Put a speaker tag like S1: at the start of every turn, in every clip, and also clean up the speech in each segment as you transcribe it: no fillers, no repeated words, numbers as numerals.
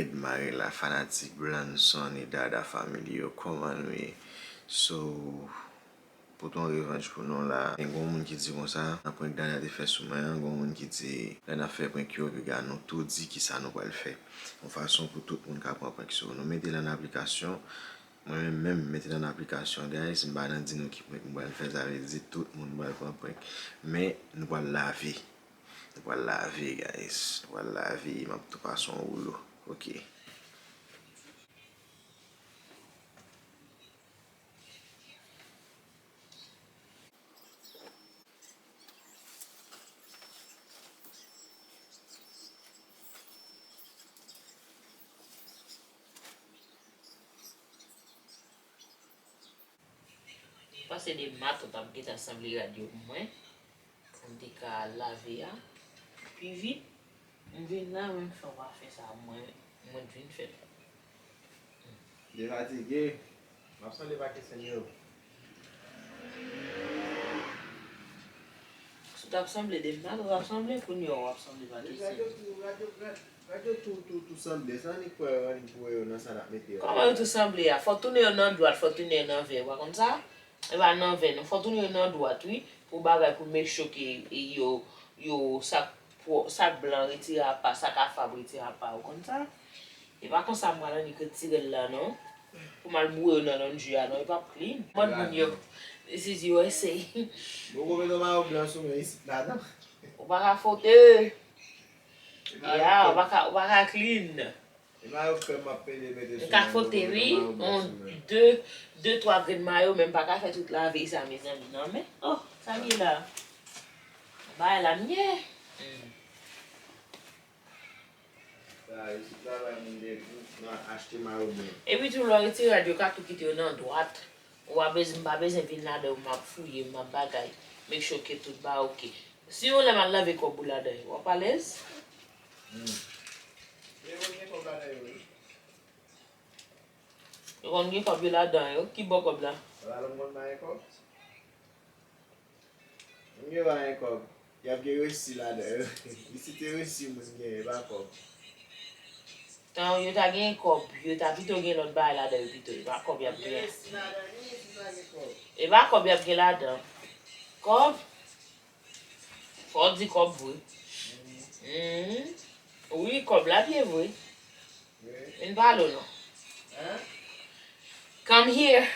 S1: admire la fanatique Blanson et Dada Family yo comment we. So pour ton revanche pour nous là, il y a un monde qui dit comme ça, après que Dana a fait sous moi, il y a un monde qui dit Dana fait point que regarde nous tout dit qui ça nous va le faire. En façon pour tout le monde qui apprend point que ça nous mettez dans l'application. Moi-même, mettez dans l'application, derrière, si je ne dis nous qui va le faire, ça veut dire tout le monde va le comprendre. Mais nous allons laver. Nous allons laver, guys. Nous allons laver, ma toute façon, rouleau. Ok.
S2: Passer des maths, on t'a assemblé radio pour moi. On dit qu'à laver. Puis vite, on vient là, on va faire ça. Moi, je viens faire.
S1: Je suis fatigué. Je suis fatigué, Seigneur.
S2: Si tu assemblé des maths, on va assembler pour nous, on va assembler des
S1: Radio tout semblé, ça n'est pas dans ça la météo.
S2: Comment tout semblé? Il faut tourner en droite, il faut tourner en envers, comme ça. Et va en envers, il faut tourner en droite, oui, pour bagay pour make sure que yo sac blanc retiré pas, sac à fabriquer retiré pas comme ça. Et pas comme ça moi là ni que tirer là non. Pour mal bouer dans le jus non, il pas clean. Moi mon yo. This is USA.
S1: Beaucoup de mal blanc sur moi ici là-dedans.
S2: On va photo. Yeah, on va clean.
S1: Il m'a fait m'appeler mettre
S2: sur. Ka photo oui, on deux trois grains de maillot même pas qu'à faire toute la vie ça mes amis non mais oh, ça y est là. Bah la mienne. Et puis tout le retirer radio quand tout quitter dans droite. Ou a besoin pas besoin venir là de m'a fouiller m'a bagaille. Make sure que tout va OK. Si on l'a laver comme là dedans, on pas l'aise. On est comme là dedans, qui bon comme là.
S1: Voilà le monde m'a encore. On y va encore. Il y a bien réussi là dedans. Ici tu réussi mon gars, pas encore.
S2: Non, yo ta gen kop, yo ta plutôt gen l'autre bail là dedans plutôt. Va kop y a bien. Et va kop y a bien là dedans. Kop. Faut dire kop vrai. Oui, kop là bien vrai. Une balle non. Hein? Come here.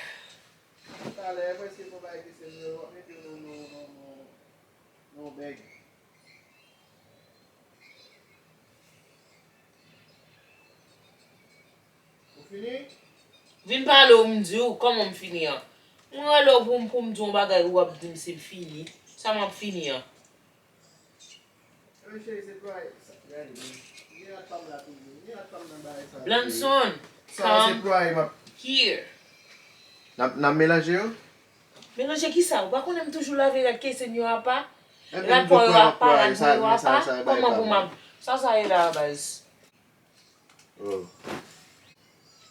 S1: No bag. Fini?
S2: Vin parler ou me dire comment me finir. Moi là pour me dire bagay ou ap dire c'est fini. Ça m'a fini. Blanson, come here.
S1: N'a mélangé yo?
S2: Mélanger qui ça? Ou pas qu'on aime toujours laver la caisse seigneur pas? La pour pas, comment vous m'a ça est la base.
S1: Oh.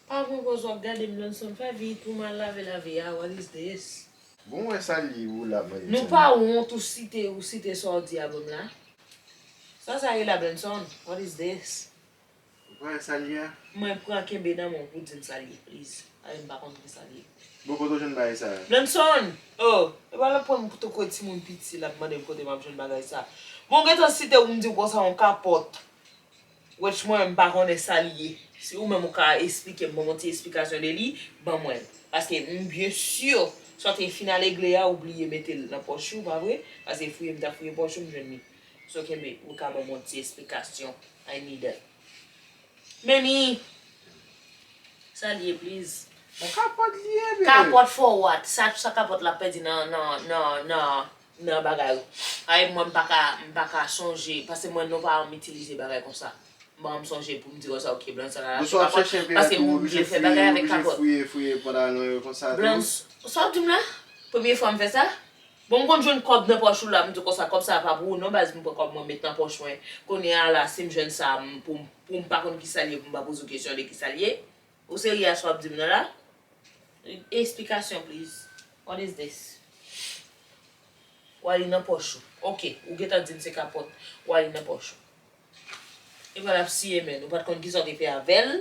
S2: Pas bon besoin de garder Blanson, pas vite pour mal laver la vie. What is this?
S1: Bon ouais ça li ou la man.
S2: Nous pas on tout citer ou citer sorti à bon là. Ça est la Blanson. What is this?
S1: Ouais ça li a.
S2: Moi prends kembe dans mon pour dire ça li, please. Allez pas contre ça li.
S1: Beaucoup de gens bail ça.
S2: Blanson. Oh, et voilà pour me to côté mon petit là demander côté m'a jeune bagay ça. Bon gars citer ou me dire quoi ça on capote. Wesh moi m'pa connait ça lié. Si ou même ka expliquer mon petit explication de li, ban moi parce que bien sûr sortir final églé oublier mettre dans poche ou pas vrai parce que fouiller m'ta fouiller poche me jeune. So kembe ou ka ban mon petit explication. I need that. Many. Ça lié please.
S1: Mon capote lié.
S2: Capote for what? Ça capote la perdre non bagay. Ay moi m'pa changer parce que moi non pas m'utiliser bagay comme ça. Bon, me songer pour me dire ça OK blanc ça là. Parce que moi je fais bagay avec capote.
S1: Fouiller pendant comme ça.
S2: Blanc. Ça tu me là? Première fois me fait ça. Bon quand je ne code dans poche là, me dire comme ça pas pour non base me comme moi mettre dans poche moi. Connait là si me jeune ça pour pas connait qui s'allier pour me poser question de qui s'allier. Ou sérieux ça dit là? Explication please. What is this? Wali nan poche. OK, ou get a dit c'est capote. Wali nan poche. E pa la siye men, ou pat kon ki sorti fe avel.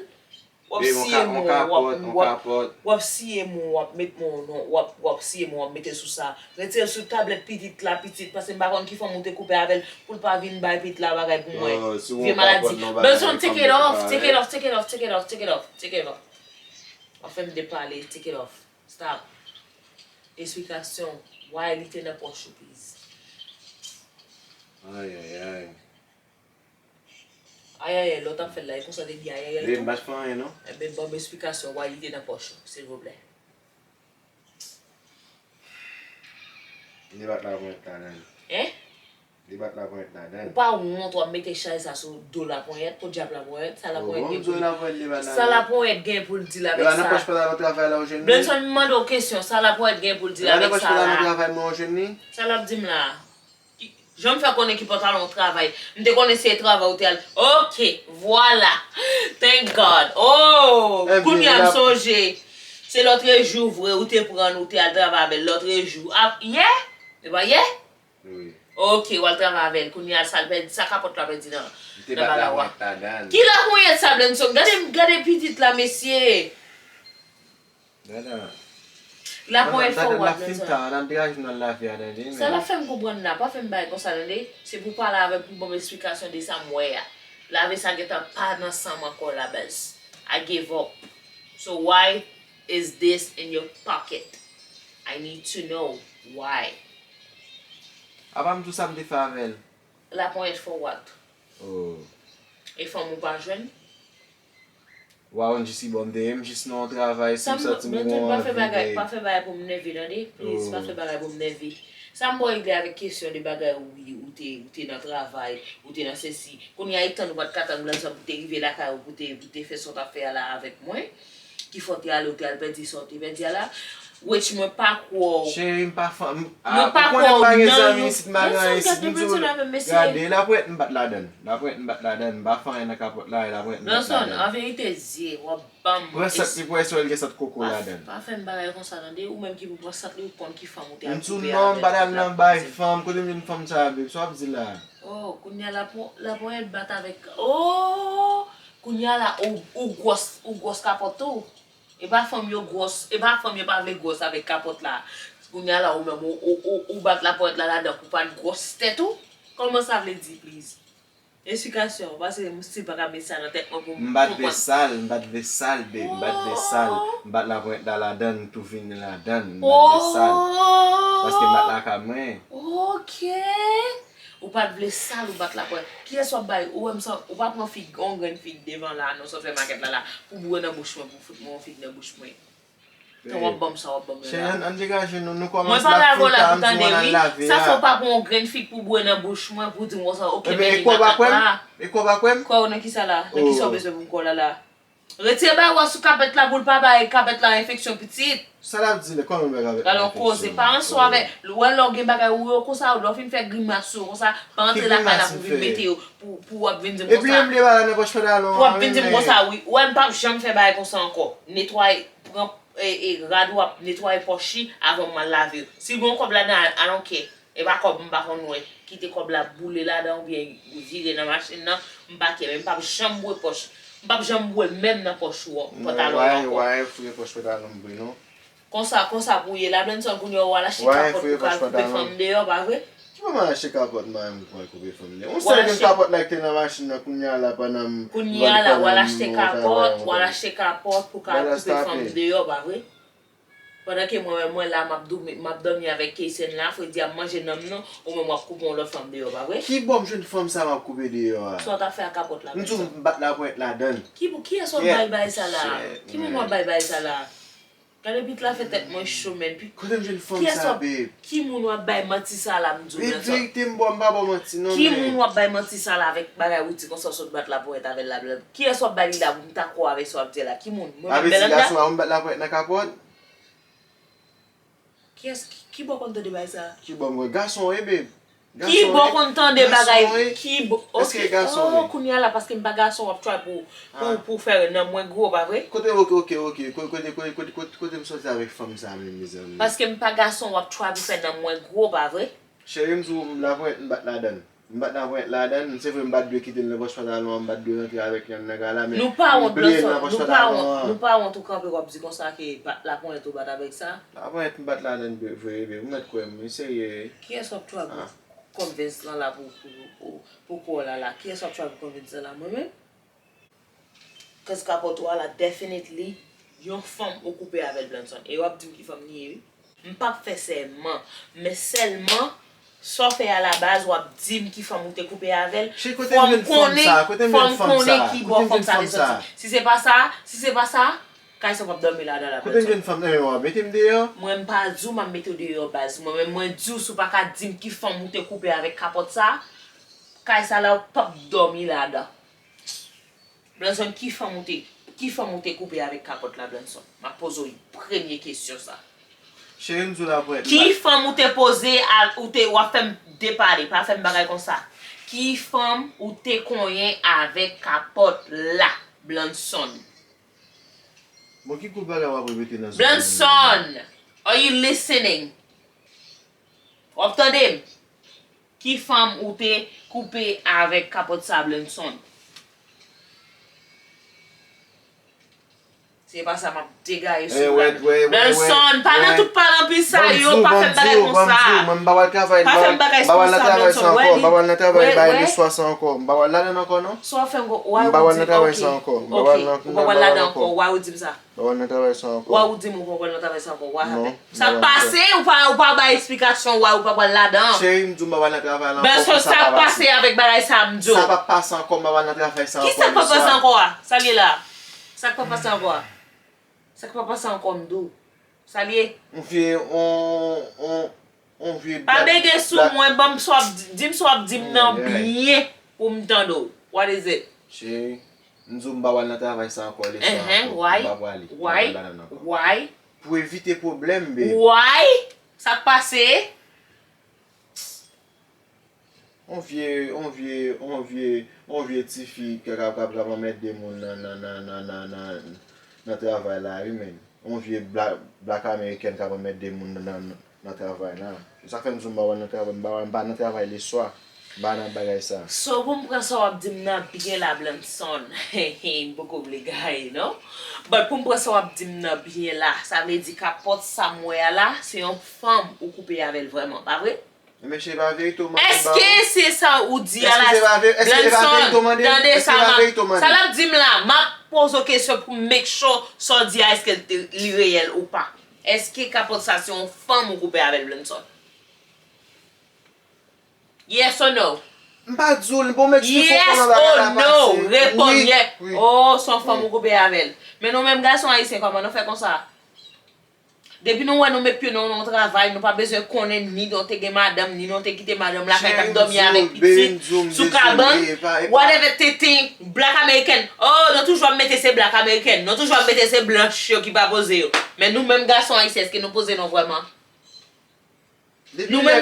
S2: Wap
S1: Be,
S2: siye
S1: on
S2: moun,
S1: kapote.
S2: wap siye moun, wap met moun, wap siye moun, wap mette sou sa. Retir sou tablet pitit la, pitit, parce mba kon ki fon moun te koupe avel, pou l'pa vin bay pit la bagay pou mwen. Vie maladi. Benson, take it off, take it off, take it off, take it off, take it off, take it off. Wafem de pale, take it off. Stop. Explikasyon, why li te na pochou, please.
S1: Ay.
S2: Aïe, l'autre a fait là, il faut ça de dire aïe.
S1: Be, mbas fan yon, no?
S2: Eh bien, bonne explication, why il était dans la poche, s'il vous plaît.
S1: Li bat la point la dan.
S2: Hein?
S1: Li bat la point la
S2: Ou
S1: dan.
S2: pas ou on doit mettre chaise ça sur dos la poignette, pour diable la poignette, ça la poignette.
S1: Bon, la point li bat la
S2: Ça la poignette gain pour le dire avec
S1: Yo, an apos
S2: ça.
S1: pa la votre travail la ou jen ni?
S2: Benson demande aux questions, ça la poignette gain pour le dire
S1: Yo, an
S2: avec
S1: apos
S2: ça
S1: pa la votre
S2: là.
S1: travail mwen ou jen ni?
S2: Ça la dit là. Je me fais connaître qui porte au travail. Je te connais ce travail au tel. OK, voilà. Thank God. Oh,
S1: Eh bien,
S2: kounya
S1: la-
S2: songe. C'est l'autre jour vrai où te prendre ou te al travail avec l'autre jour. Ah, yeah? C'est pas yeah?
S1: Oui.
S2: OK, ou al travail avec kounya ça capote la perdi dans.
S1: Li te bat la point la dan.
S2: Qui la kounya ça Benson? Gardez petite la messieurs.
S1: Dada.
S2: La point
S1: La
S2: forward
S1: fin
S2: Benson.
S1: ta, nan diraj nan la fi adan di.
S2: Ça la fait me comprendre là, pas fait me bailler comme ça là, c'est pour parler avec une bonne explication de ça moi. Là avec ça get pas dans ça encore la base. I gave up. So why is this in your pocket? I need to know why.
S1: Apan tout sa mde favel.
S2: La point for what?
S1: Oh.
S2: Et faut mon pas jeune.
S1: Wawan jisi bon de, m jis nan travay si
S2: Ça
S1: m soti
S2: me
S1: mwen
S2: pas fait bagarre, pas fait bagarre pour me nerver là, please,
S1: Oh.
S2: pas fait bagarre pour me nerver. Ça me régler avec question de bagarre ou t'es dans travail, ou t'es dans ceci. Quand il y a temps nous pas de katang là ça pour t'arriver là pour te faire son affaire là avec moi. Qui faut te aller hôtel pedi sorti pedi là. Which me pas quoi.
S1: Chéri m pa fan.
S2: Mwen pa
S1: Pou konen
S2: kon
S1: pa gen
S2: nan
S1: zami
S2: nou-
S1: sit magan
S2: Benson,
S1: sit
S2: gade Benson ave mesye.
S1: Gade, la pou et m bat la den. La pou et m bat la den. Ba fan yon kapot la, la pou et m bat la
S2: Benson,
S1: den.
S2: en vérité, zi, wap bam.
S1: Pou esat li pou esol gen sat koko la den.
S2: Pa fè m'bagay kon sa dande, ou mèm ki pou sat li ou kon ki fam ou te
S1: M tou
S2: akoupe
S1: non
S2: avec
S1: badal
S2: la
S1: nan bay
S2: police.
S1: fam, kote m yon fam sa bib. So ap di la.
S2: Oh, kounya la pou el bat avec. Oh, kounya la ou gos capote ou. E ba fam yo gos, e ba fam yo pa vle gos avec capote la. Kounya la ou mèm ou bat la pointe la dan pou pa gos tête ou. Comment ça vle di, please? Explication, parce que mousti pa ka met ça dans tête pour
S1: M bat de sal, m bat de sal be. M bat de sal. M bat la pou et da la den, tou fin la den. M bat de sal. Paske m bat la ka mwen.
S2: Ok. Ou pas de sale ou battre la porte. Qui est soit bail ou même ça ou pas prendre fig on grande fig devant là non ça fait maquette là pour boire dans bouche moi pour foutre mon fig dans bouche moi. Ton wap bam ça wap bam.
S1: Che, an degaje nou
S2: Moi
S1: komanse
S2: pas la
S1: la
S2: vola
S1: fita,
S2: pour
S1: m
S2: tande
S1: di wan an
S2: oui.
S1: lave
S2: Ça faut
S1: ya.
S2: pas prendre grande fig pour boire dans bouche moi pour dire moi ça OK
S1: Ebe, e kwa bakwem? E kwa bakwem?
S2: Quoi on a qui ça là? On qui
S1: Oh.
S2: ça besoin pour là. Retire ba ou sous capette la boule pas ba capette la infection petite.
S1: Sa la di le, koman me gave?
S2: Alors cause pas en soi avec le log bagay ou yo comme ça ou do fin faire grimace comme ça pas entrer la
S1: grimace
S2: pour
S1: fait?
S2: mettre pour venir
S1: E
S2: comme
S1: pi
S2: ça.
S1: m li wala ne poch feda lon.
S2: Pour venir comme ça oui. Ouais pas jamais faire bagay comme ça encore. Nettoyer prend et rado nettoyer poche avant de laver. Si bon comme là dans I don't care. Et pas comme pas on ouais. Quitter comme la boule là dedans bien virer dans machine là, m'pas que même pas jamais boire poche. M'pas jamais boire même dans poche ou pantalon encore.
S1: Ouais, fouye poch feda lon bri non.
S2: Comme ça pour y la Benson pour y wala
S1: Ouais,
S2: chika
S1: faut y
S2: pour
S1: pas
S2: couper
S1: pantalon.
S2: femme dehors pas vrai?
S1: Ki pa man achè kapot man m kwa koube familye? On
S2: Wala
S1: se gen
S2: che-
S1: kapot like te nan machin na kunya la panam...
S2: Kounya la wala acheter capote, wala acheter capote pour
S1: Wala
S2: couper
S1: stopper.
S2: femme dehors pas vrai? Pendant que moi là m'a dormi avec Kaysen là, faut dire manger nom non ou même m'a couper l'autre femme dehors pas vrai?
S1: Ki bom jen fom sa map koube de yo a?
S2: Soit t'as fait capote là.
S1: M tou m bat la point la den.
S2: Qui est son
S1: Yeah.
S2: bye ça là?
S1: Shit,
S2: Qui
S1: man.
S2: moi bye ça là? Quand le bit la fait tête moi chaud men puis
S1: Kote m jen fom
S2: qui est
S1: sa
S2: son
S1: babe?
S2: qui moun wa bye menti ça là m'dou
S1: E
S2: là ça?
S1: verite m bom ba bom ati non
S2: Qui
S1: men.
S2: moun wap bay menti ça là avec bagay outil comme ça saute battre la poète avec la blab. Qui est soit bali là pour ta quoi avec soit dire là? Qui moun? Moi
S1: Ave
S2: bel
S1: si
S2: là.
S1: gason a m bat la point na kapot?
S2: Qui bon content de bagay ça?
S1: Ki bom we? Gason e babe?
S2: Qui bon content de bagay?
S1: e?
S2: Qui bon?
S1: Est-ce que garçon,
S2: Oh,
S1: oui?
S2: kounya là parce que m'pa garçon wap try pour faire un moins gros pas vrai?
S1: Kote ok. Kote m soti avek fom sa men miz ami.
S2: Parce que m'pa garçon wap try pour faire un moins gros pas vrai?
S1: Chéri m tou m la point m bat la den. Mbat nan wèk la den, se vwe mbat dwe kite le poch pantalon, mbat dwe rentre avèk yon nega la, men
S2: Nou pa wont Blanson, nou pa wont ou kampe wap di kon sa ki la pon eto bat avèk sa.
S1: La pon et mbat la den vwe, mwen kwen mwen serye.
S2: Ki esop chwa pou konvins lan la pou kou la? Ki esop chwa pou konvins lan la mwen men? Kaz kapot wala definitely yon fam ou koupe avèl Blanson. E wap di m ki fam niye wi? M'pap fè selman, mais selman so fè à la base wap di m ki fam ou te koupe avèl. Fòm konen ki bo fòm sa de soti. Si se pa sa, kay se wap dormi la dan la Blanson.
S1: Kote gen fam nan wap metem de yo?
S2: Mwen pa djou ma mette de yo base. Mwen djou sou pa ka di m ki fam ou te koupe avèk kapot sa, kay sa la wap dormi la dan. Blanson, ki fam ou te koupe avèk kapot la Blanson? Ma pose yon premye kesyon sa.
S1: Chéri mzou la pou et.
S2: Ki fam ou te pose ou te wap fèm depare, pa fèm bagay kon sa? Ki fam ou te konyen avèk kapot la Blanson?
S1: Bon ki kou bagay wap repete nan zon?
S2: Blanson, are you listening? Wap tandem? Ki fam ou te koupe avèk kapot sa Blanson? Se pa sa map degaye sou la. Blanson, pa nan tout paran pi sa yo, pa fèm bagay kon sa.
S1: Mbawal travay, mbawal na travay sa anko, mbawal na travay baye de swa sa anko. Mbawal la den anko non?
S2: So fèm go, why
S1: mbawal
S2: ou
S1: na travay sa anko.
S2: Mbawal la den anko, why ou dim sa?
S1: Mbawal na travay sa anko.
S2: Why ou dim ou mbawal na travay sa anko, why happen? Sa pase ou pa ba eksplikasyon why ou pa wal la den?
S1: Chéri mdou mbawal na travay la anko.
S2: Blanson, sa pase avèk bagay sa mdou.
S1: Sa pa pase anko, mbawal na travay sa anko.
S2: Ki sa pa pase anko a? Sa li la? Sa pa pase anko a? Sa pa pase anko mdou. Sa liye?
S1: On vie
S2: Pa bege sou mwen bam swap dim nan biye pou mtando. What is it?
S1: Chéri, mdou mbawal na travay sa anko le sa anko.
S2: Why?
S1: Pou evite problem be.
S2: Why? Sa pase?
S1: On vie ti fi ke kapap met de moun nan travay la men. On vie black American kapap met de moun nan travay la. Sa fè mzou mbawal nan travay, mbawal nan travay le swa. Mbawal nan bagay sa.
S2: So pou mpren sa wap dim nan biye la Blanson. Mboko vle gay, no? But pou mpren sa wap dim nan biye la, sa vle di kapot sa mwe la, se yon fam ou koupe yavel vreman, pa vre?
S1: Mais c'est pas verito man.
S2: Eske se sa ou di a la Blanson? Dande sa la dim la, ma pose question pou make sure sa di a eske li reyel ou pa. Eske kapot sa se yon fam ou koupe yavel Blanson? Yes or no?
S1: Mpa dzoul, mpo mèk si
S2: Yes or no? Repon ye. Oh, son fam ou koupe yavel. Men nou menm gason a isen koman nou fè kon sa? Depi nou wè nou mè pyo nou travay, nou pa bezwen konen ni nou te ge madame, ni nou te kite madame la fè kap domi avèk piti. Sou kaban, whatever te ting, black American. Oh, nou toujwa mette se black American, nou toujwa mette se blanche yo ki pa pose yo. Men nou mèm gason a isen, eske nou pose nou vwèman? Nou mèm,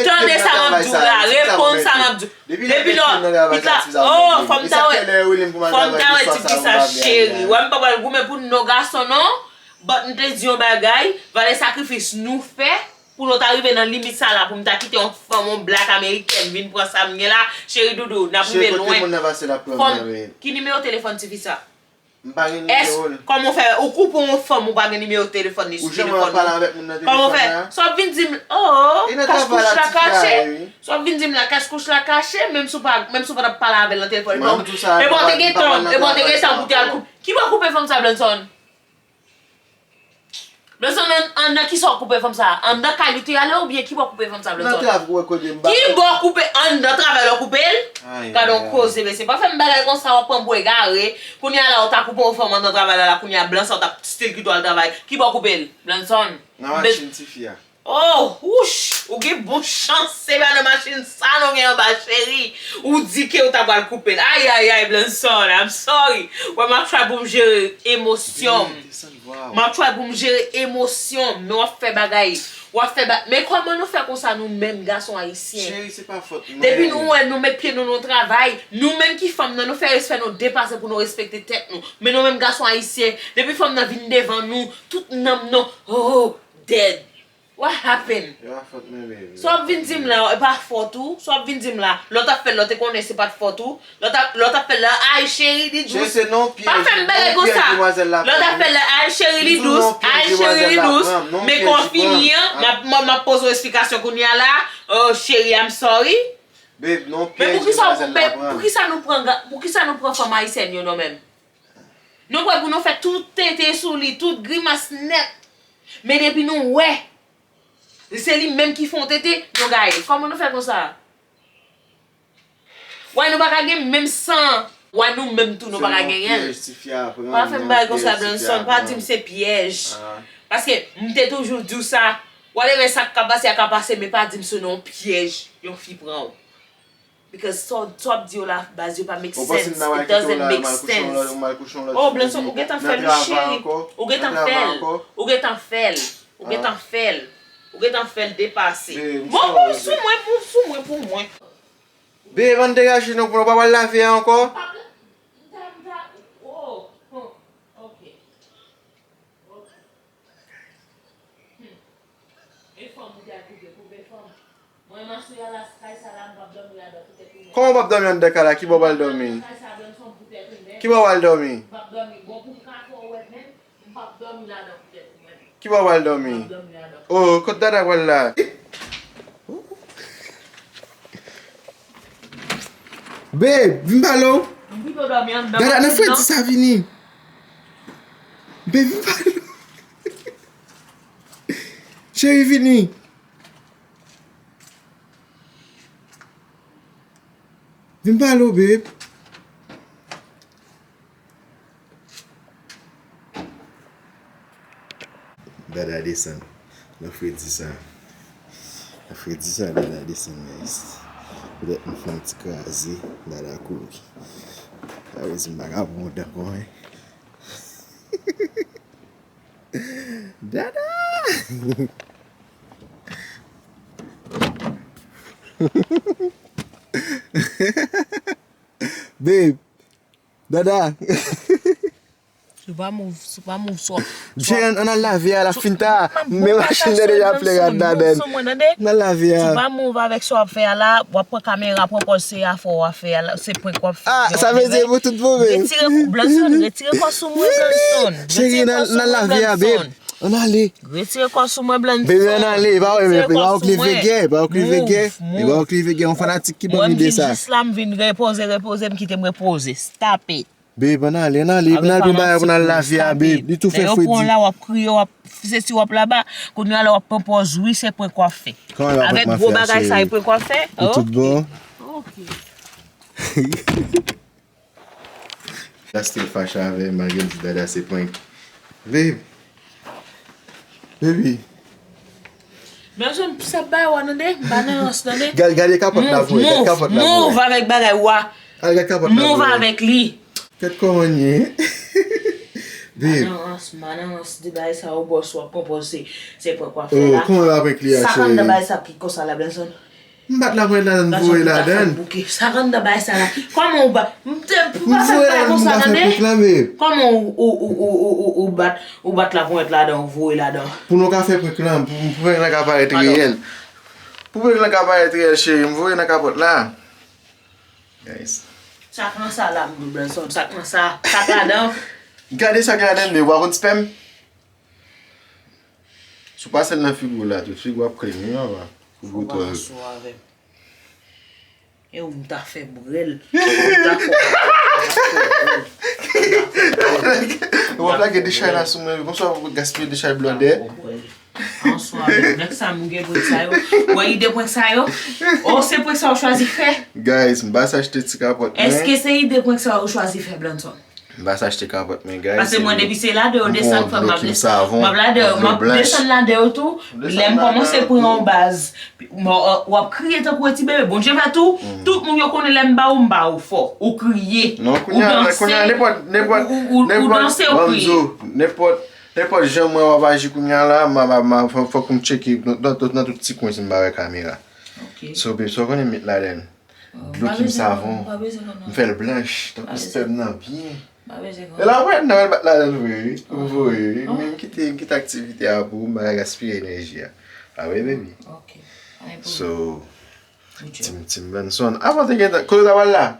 S2: tande sa mabdou la, repon sa mabdou. Depi nou, pita, oh, fòm ta wè ti ki sa chéri. Wè mpa wè goumen pou nou gason nou. But nte diyon bagay, vale sakrifis nou fe pou nou t'arive nan limit sa la pou mta kite yon famon black American vin pou sa mnye la, chéri doudou, na pou mwen loin. Ki nime yo telefon ti fi sa? Komon fe, ou kou pou moun fam ou bagay nime yo telefon ni sou telefon ni? Komon fe, so vin dim, oh, kache kouch la kache, so vin dim la kache kouch la kache, menm sou pa da pala avèl nan telefon. E bon te gen ton pou te al koup. Ki ba koupe fam sa Blanson? Blanson an nan ki so koupe fòm sa? An nan kalite ale ou bien ki bo koupe fòm sa Blanson? Ki bo koupe an nan travel ou koupe el? Kadon koze be se pa fèm bagay kon sa wap an bwe gare. Koun ya la ou ta koupe ou fòm an nan travel la koun ya Blanson ta stil ki do al travay. Ki bo koupe el? Blanson?
S1: Nan machin ti fia.
S2: Oh, ouch! Ou ge bon chance se ba nan machin sa non gen yon ba chéri. Ou di ke ou ta bal koupe el. Ay, Blanson, I'm sorry. Wè ma try pou m jere emosyon. Ma try pou m jere emosyon. Me wap fe bagay. Me koman nou fe kon sa nou menm gason haisyen?
S1: Chéri, se pa fote.
S2: Depi nou met pied nou travay, nou menm ki fam nan nou fe respect nou depase pou nou respekte tet nou. Men nou menm gason haisyen. Depi fam nan vin devan nou, tout nam nou, oh, dead. What happened?
S1: Yo a fote men baby.
S2: So ap vin dim la, e pa fort ou? So ap vin dim la, lot ap fel, lot e konen se pat fort ou? Lot ap fel la, ay chéri di
S1: Che
S2: douce.
S1: se non piège.
S2: Pa fèm bele go sa. Lot ap fel la, ay chéri li douce, ay chéri li douce. Me kon fini an, ma pose ou eksplikasyon koun ya la. Oh chéri, I'm sorry.
S1: Babe, non
S2: Men
S1: piège.
S2: pou ki sa nou pran fama isen yo nou men? Nou pou nou fè tout tete sou li, tout grimas net. Men depi nou wè. C'est lui même qui font tété, nous gagne. Comment nous fait comme ça? Ouais, nous pas gagner même sans. Ouais, nous même tout nous pas gagner. Pas faire bail comme ça Blanson, pas dire c'est piège. Parce que m'était toujours dit ça. Whatever ça a passé mais pas dire ce non piège. Yon fi prend. Because so dit la base pas make sense. It doesn't make sense. Oh Blanson, ou get en fait chéri. Ou get en fait. Ou get en fait. Ou get en fait. Ou get en fait dépasser. Bon, sous moi.
S1: Babe, on dégage nous pour pas laver encore.
S2: Oh, ok.
S1: Comment on va dormir en décalage? Qui va dormir? Qui va dormir? Qui va dormir? Oh, quand dada voilà. Babe, vimbalo. Dada, ne fais ça vini. Babe, vimbalo. Chérie, vini. Vimbalo, babe. Dada descend. La fwe di sa. Dada descend guys. Peut-être me faire un petit crasé. Dada cool. Ça va se bagarre bon d'accord. Dada. Babe. Dada.
S2: Tu pas move so.
S1: On a lavé à la finta. Mais machine déjà plein de dada. On a lavé.
S2: Tu pas move avec so à faire là, ou après caméra proposer à faire, c'est pour quoi faire.
S1: Ah, ça veut dire vous tout mauvais.
S2: Retire quoi sous moi Blanson.
S1: Chérie, on a lavé babe. On a allé.
S2: Retire quoi sous moi Blanson.
S1: Baby, on a allé, va on fanatique qui bon idée ça.
S2: Islam vient reposer, me quitter me reposer. Stop it.
S1: Babe, on a allé, on a lavé babe. Du tout fait fouet.
S2: On là on crier, on c'est si on là-bas, qu'on a là on propose oui, c'est pour quoi faire. Avec gros bagage ça pour quoi faire.
S1: Tout bon.
S2: OK.
S1: Là c'était fâché avec Marguerite Dada c'est point. Babe. Baby.
S2: Blanson ça ba ou nande, balance nande.
S1: Gardez capote la voix, capote la voix.
S2: Move avec bagay wa.
S1: Regarde capote la voix.
S2: Move avec lui.
S1: Qu'est-ce qu'on est? Babe.
S2: Maintenant, de bail ça au boss soit proposé, c'est pour quoi
S1: Oh,
S2: faire là.
S1: comment avec lui
S2: Ça rend de bail ça qui comme ça la Blanson.
S1: M'bat la voix là vous là dedans.
S2: Ça rend de bail ça là. Comment on bat? Pourquoi ça
S1: Vous
S2: fait comme ça
S1: là.
S2: Comment on bat la pointe là-dedans, vous là-dedans.
S1: Pour nous faire proclame, pour faire la apparaître réel. Pour faire la apparaître réel chérie, vous voyez la capote là. Guys.
S2: Ça prend ça là, Blanson, ça prend ça. Ça là-dedans.
S1: Regardez ça là-dedans, mais voir un spam. Si pas celle dans figure là, tu figure après mieux va. Faut toi.
S2: Et on t'a fait brûler.
S1: On va plaquer des chats là sur moi, comme ça on va gaspiller des chats blondés.
S2: En soi, avec ça, nous avons ça. Ouais, idée pour ça. Oh, c'est pour ça qu'on choisit faire.
S1: Guys, on va s'acheter des capotes.
S2: Est-ce que c'est idée pour ça qu'on choisit faire, Blanson?
S1: On va s'acheter capote, mais guys.
S2: Parce que moi, depuis c'est là, de descendre pour ma blesse.
S1: Ma
S2: descendre là de tout. L'aime commencer pour en base. Ou à crier tant pour petit bébé. Bon, je vais tout. Tout le monde connaît l'aime ba ou fort. Ou crier.
S1: Non, ou
S2: danser ou crier.
S1: N'importe gens moi va agir comme là, faut qu'on checker dans tout petit coin sur ma caméra.
S2: OK.
S1: So babe, so qu'on est mettre là-dedans. L'eau qui me savon. Me fait le blanche, donc c'est bien. Et là ouais, on va mettre là-dedans oui. Même quitter activité à pour me gaspiller énergie. Ah oui, baby.
S2: Ok.
S1: So, Tim Benson. Avant de get kou da wal la?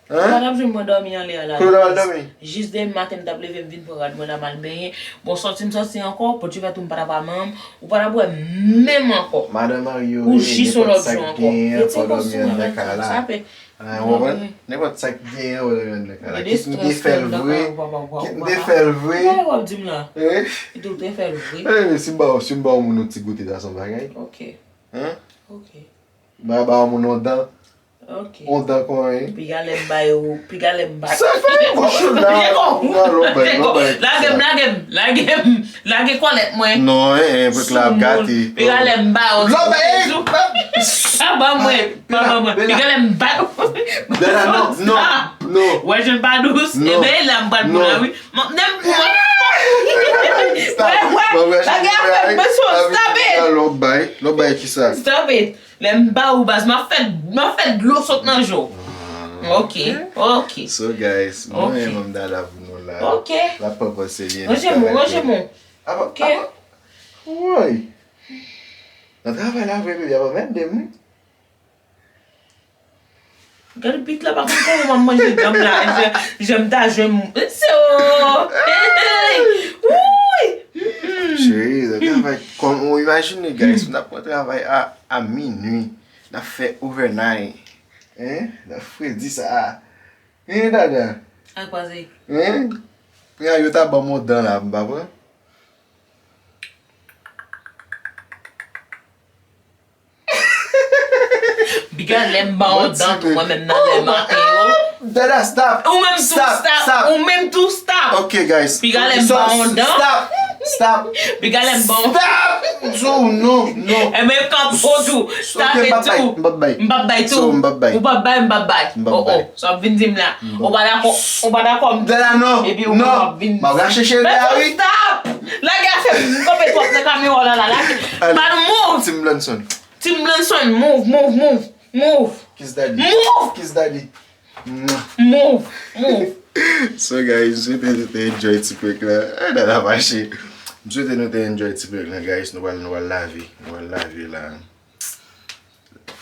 S2: Madame, je me dormi en l'air.
S1: Kou da wal dormi?
S2: Juste des matins, je me vin pour regarder moi mal baigné. Bon, sorti encore, pour tu vas tout me pas même, ou pas boire même encore.
S1: Madame Mario,
S2: ou j'y sont l'autre jour encore.
S1: Et tu n'importe ça bien ou le qui te fait le vrai. Qui te fait le vrai.
S2: Ouais, dis là. Il doit te faire le vrai.
S1: Si on mon petit goûter dans son bagage.
S2: OK.
S1: Hein?
S2: OK.
S1: Bah mon dent.
S2: OK.
S1: On dent quoi hein?
S2: Puis galem bail ou puis galem bail.
S1: Ça fait bon
S2: La game quoi moi.
S1: Non, pour la gâter.
S2: Puis galem bail. Ah bah moi. Puis galem bail.
S1: Non.
S2: Ouais, je ne pas douce. Eh ben là me parle pour la oui. N'aime pour Ouais. La game fait stop it.
S1: L'autre bail qui ça?
S2: Stop it. L'aime pas ou bas m'a fait de l'eau saute dans le jour. OK.
S1: So guys, moi et mon dada vous là.
S2: OK.
S1: La papa c'est bien.
S2: Roger mon.
S1: OK. Ouais. On travaille là bébé, il y a pas même des mots.
S2: Regarde pite là par contre on va manger comme là. J'aime ta j'aime.
S1: Chérie, le travail, comme on imagine, guys, on n'a pas travaillé à minuit, on a fait overnight. Hein? On a fait 10 à. Hein, dada?
S2: À quoi c'est?
S1: Hein? Puis, il y a bon mot dans la baba.
S2: Biga l'aime bon dans tout, moi même dans les matins.
S1: Dada, stop!
S2: Ou même tout stop.
S1: Ok, guys.
S2: Biga l'aime bon dans.
S1: Stop!
S2: Biga l'aime bon.
S1: Stop! So, no.
S2: Et même quand pour tout, stop et tout. Mbabay tout. Ou mbabay. Oh, ça vient dire là. On va d'accord.
S1: Dada, non.
S2: Et puis on va venir.
S1: On va chercher là, oui.
S2: Stop! La gars fait comme toi le camion là. Move. Tim Blanson, move.
S1: Kiss daddy.
S2: Move.
S1: Kiss daddy.
S2: Move.
S1: So guys, je souhaite que vous enjoy ce truc là. Dada vaché. Je souhaite que vous enjoy ce truc là, guys. Nous allons laver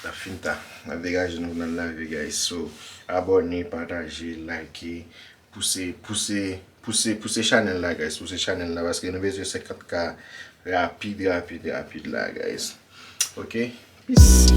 S1: la finta. La dégage nous allons laver, guys. So, abonnez, partagez, likez, poussez channel là, guys. Poussez channel là parce que nous besoin 50K rapide là, guys. Ok? Peace.